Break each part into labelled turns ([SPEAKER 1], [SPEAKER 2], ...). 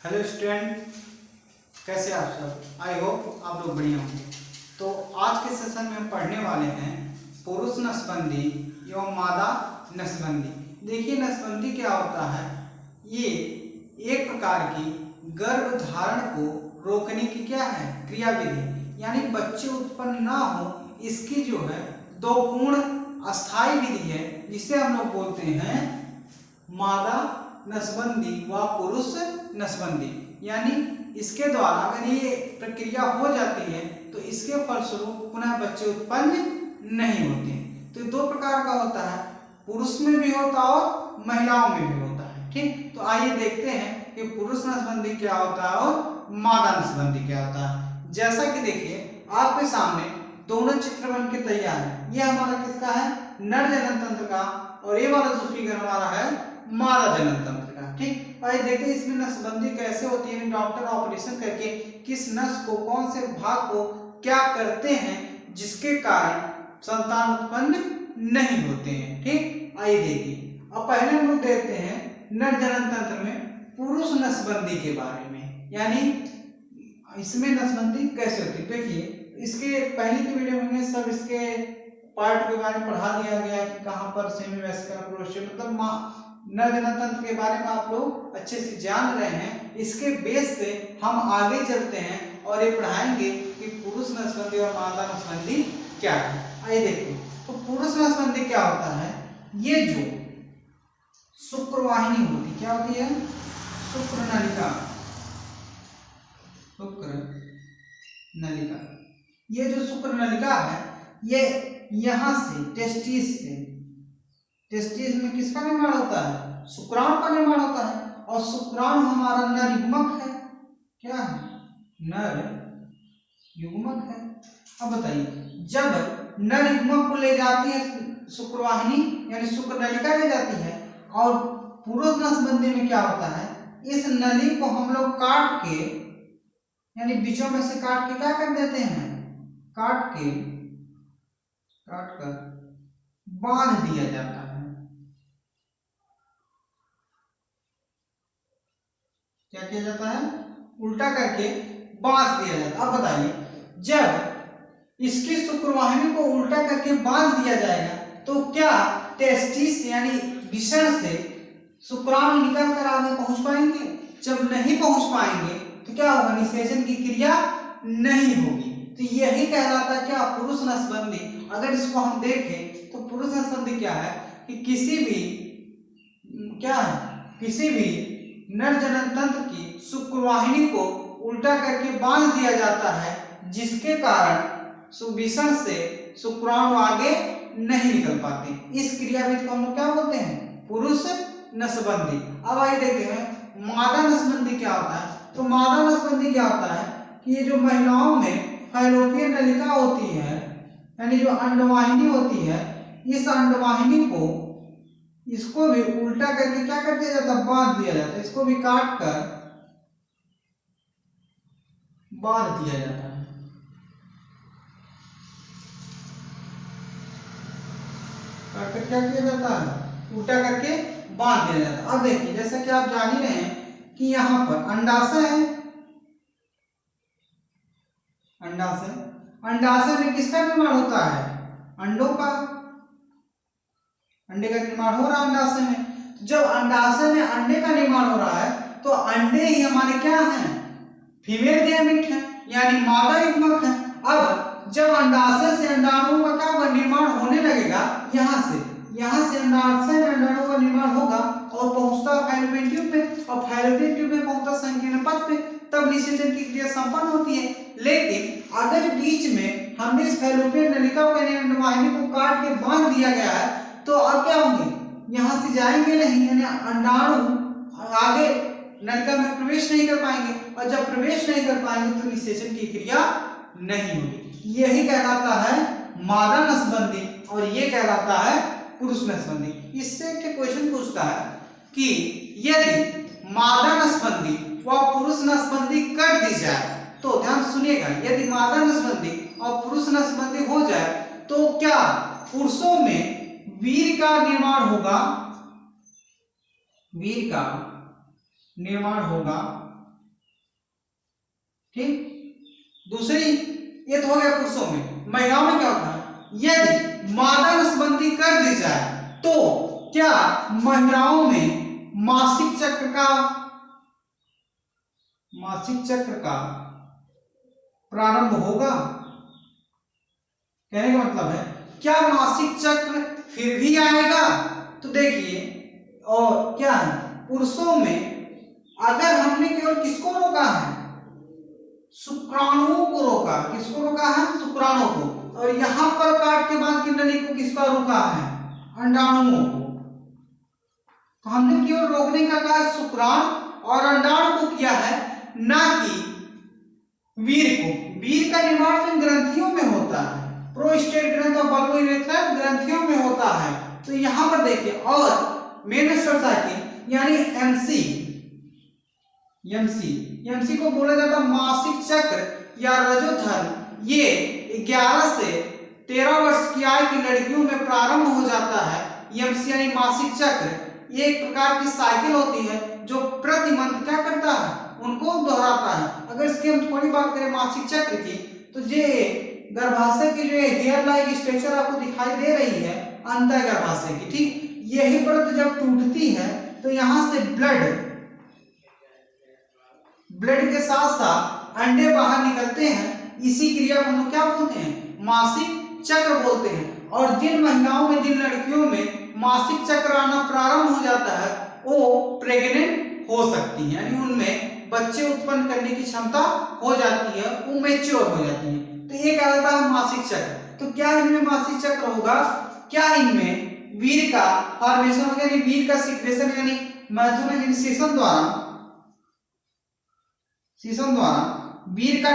[SPEAKER 1] Hello student, कैसे आप सब। आई होप आप लोग बढ़िया होंगे। तो आज के सेशन में हम पढ़ने वाले हैं पुरुष नसबंदी एवं मादा नसबंदी। देखिए, नसबंदी क्या होता है। ये एक प्रकार की गर्भ धारण को रोकने की क्या है क्रियाविधि, यानी बच्चे उत्पन्न ना हो इसकी जो है दो पूर्ण अस्थायी विधि है, जिसे हम लोग बोलते हैं मादा नसबंदी व पुरुष नसबंदी। यानी इसके द्वारा अगर ये प्रक्रिया हो जाती है तो इसके फलस्वरूप पुनः बच्चे उत्पन्न नहीं होते। तो दो प्रकार का होता है, पुरुष में भी होता है और महिलाओं में भी होता है। ठीक, तो आइए देखते हैं कि पुरुष नसबंदी क्या होता है और मादा नसबंदी क्या होता है। जैसा कि देखिए आपके सामने दोनों चित्र बन के तैयार है। ये हमारा किसका है, नर जनन तंत्र का, और ये वाला जो फिगर हमारा है मादा जनन तंत्र का। ठीक, आइए देखते हैं इसमें नसबंदी कैसे होती है। डॉक्टर ऑपरेशन करके किस नस को, कौन से भाग को क्या करते हैं जिसके कारण संतान उत्पन्न नहीं होते हैं। ठीक, आइए देखिए। अब पहले हम लोग देखते हैं नर जनन तंत्र में पुरुष नसबंदी के बारे में, यानी इसमें नसबंदी कैसे होती है। देखिए, इसके पहले की वीडियो में सब इसके पार्ट के बारे में पढ़ा दिया गया कि कहाँ पर सेमी वेस्कुलर पुरुष, मतलब नर जनन तंत्र के बारे में आप लोग अच्छे से जान रहे हैं। इसके बेस से हम आगे चलते हैं और ये पढ़ाएंगे कि पुरुष नसबंदी और मादा नसबंदी क्या है। आइए देखिए, तो पुरुष नसबंदी क्या होता है। ये जो शुक्रवाहिनी होती, क्या होती है, शुक्र नलिका, शुक्र नलिका। ये जो शुक्र नलिका है, ये यहां से टेस्टिस में किसका निर्माण होता है, शुक्राणु का निर्माण होता है। और शुक्राणु हमारा नर युग्मक है। क्या है, नर युग्मक है। अब बताइए, जब नर युग्मक को ले जाती है शुक्रवाहिनी यानी शुक्र नलिका ले जाती है, और पुरुष नसबंदी में क्या होता है, इस नली को हम लोग काट के, यानी बीचों में से काट के क्या कर देते हैं, काट कर बांध दिया जाता है। क्या किया जाता है, उल्टा करके बांध दिया जाता है। अब बताइए, जब इसकी शुक्रवाहिनी को उल्टा करके बांध दिया जाएगा तो क्या टेस्टिस यानी विषण से शुक्राणु निकल कर आगे पहुंच पाएंगे। जब नहीं पहुंच पाएंगे तो क्या होगा, निषेचन की क्रिया नहीं होगी। तो यही कहलाता है क्या, पुरुष नसबंदी। अगर इसको हम देखें तो पुरुष नसबंदी क्या है कि किसी भी नर जनन तंत्र की शुक्रवाहिनी को उल्टा करके बांध दिया जाता है, जिसके कारण विषण से शुक्राणु आगे नहीं निकल पाते। इस क्रियाविधि को हम लोग क्या बोलते हैं, पुरुष नसबंदी। अब आइए देखते हैं मादा नसबंदी क्या होता है। तो मादा नसबंदी क्या होता है कि ये जो महिलाओं में फैलोपियन नलिका होती है, यानी जो अंडवाहिनी होती है, इस अंडवाहिनी को, इसको भी उल्टा करके क्या कर दिया जाता है, बांध दिया जाता है। इसको भी काट कर बांध दिया जाता है। काट कर क्या किया जाता है, उल्टा करके बांध दिया जाता है। अब देखिए, जैसा कि आप जान ही रहे हैं कि यहाँ पर अंडाशय है। अंडाशय में किसका निर्माण होता है, अंडों का। अंडे का निर्माण हो रहा है अंडाशय में। जब अंडाशय में अंडे का निर्माण हो रहा है तो अंडे ही हमारे क्या हैं, फीमेल गैमेट हैं, यानी मादा युग्मक है। अब जब अंडाशय से अंडाणुओं का क्या निर्माण होने लगेगा, यहाँ से अंडाशय में अंडाणुओं का निर्माण होगा और पहुंचता फैलोपियन ट्यूब में, और फैलोपियन ट्यूब में पहुंचता संकीर्ण पथ पे, तब निषेचन की क्रिया संपन्न होती है। लेकिन अगर बीच में हमने इस फैलोपियन नलिका को यानी अंडवाहिनी को काट के बांध दिया गया है, तो अब क्या होंगे, यहाँ से जाएंगे नहीं, यानी अंडाणु आगे नलिका में प्रवेश नहीं कर पाएंगे, और जब प्रवेश नहीं कर पाएंगे तो निषेचन की क्रिया नहीं होगी। यही कहलाता है मादा नसबंदी और ये कहलाता है पुरुष नसबंदी। इससे एक क्वेश्चन पूछता है कि यदि मादा नसबंदी व पुरुष नसबंदी कर दी जाए, तो ध्यान सुनिएगा, यदि मादा नसबंदी और पुरुष नसबंदी हो जाए तो क्या पुरुषों में वीर्य का निर्माण होगा, ठीक। दूसरी, ये तो हो गया पुरुषों में। महिलाओं में क्या होता है, यदि मादा नसबंदी कर दी जाए तो क्या महिलाओं में मासिक चक्र का प्रारंभ होगा? कहने का मतलब है क्या मासिक चक्र फिर भी आएगा? तो देखिए, और क्या है, पुरुषों में अगर हमने केवल किसको रोका है, शुक्राणुओं को रोका। किसको रोका है? शुक्राणुओं को। और यहां पर काट के बाद किंडली को किसका रोका है? अंडाणुओं को। तो हमने केवल रोकने का कहा शुक्राणु और अंडाणु को किया है, ना कि वीर को। वीर का निर्माण तो ग्रंथियों में होता है, प्रोस्टेट ग्रंथ और बल्बोइरेथ्रल ग्रंथियों में होता है। तो यहां पर देखिए, और मेनस्ट्रुअल साइकिल यानी एमसी को बोला जाता है मासिक चक्र या रजोधर्म। ये 11 से 13 वर्ष की आयु की लड़कियों में प्रारंभ हो जाता है। एमसी यानी मासिक चक्र, ये एक प्रकार की साइकिल होती है जो प्रति मंथ क्या करता है, उनको दोहराता है। अगर इसकी हम थोड़ी बात करें मासिक चक्र की, तो ये गर्भाशय की जो हेयर लाइक स्ट्रक्चर आपको दिखाई दे रही है अंतर गर्भाशय की, ठीक, यही परत जब टूटती है तो यहाँ से ब्लड के साथ साथ अंडे बाहर निकलते हैं। इसी क्रिया को हम क्या बोलते हैं? मासिक चक्र बोलते हैं। और जिन महिलाओं में, जिन लड़कियों में मासिक चक्र आना प्रारंभ हो जाता है वो प्रेग्नेंट हो सकती हैं, यानी उनमें बच्चे उत्पन्न करने की क्षमता हो जाती है, वो मैच्योर हो जाती है। तो ये क्या होता है? मासिक चक्र। तो क्या इनमें मासिक चक्र होगा? क्या इनमें वीर्य का फॉर्मेशन होगा, यानी वीर्य का सिक्रेशन यानी मैथुनाइजेशन द्वारा वीर्य का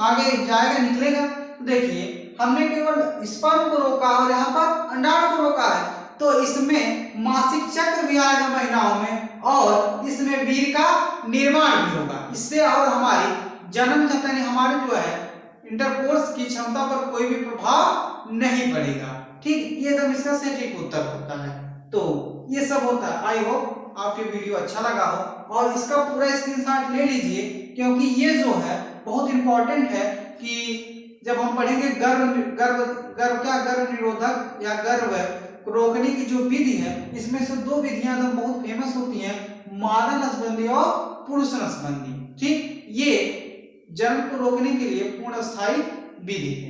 [SPEAKER 1] आगे जाएगा, निकलेगा। तो देखिए, हमने केवल स्पर्म को रोका और यहाँ पर अंडाणु को रोका है, तो इसमें मासिक चक्र भी आएगा महिलाओं में और इसमें वीर्य का निर्माण भी होगा। इससे और हमारी जन्म क्षमता यानी हमारे जो है इंटरकोर्स की क्षमता पर कोई भी प्रभाव नहीं पड़ेगा, ठीक। ये एकदम इसका सटीक उत्तर होता है। तो ये सब होता है। आई होप आपको वीडियो अच्छा लगा हो और इसका पूरा स्क्रीनशॉट ले लीजिए, क्योंकि ये जो है बहुत इंपॉर्टेंट है कि जब हम पढ़ेंगे गर्भ निरोधक या गर्भ रोकने की जो विधि है, इसमें से 2 विधियां एकदम बहुत फेमस होती हैं, मादा नसबंदी और पुरुष नसबंदी, ठीक। ये जन्म को रोकने के लिए पूर्ण स्थायी विधि है।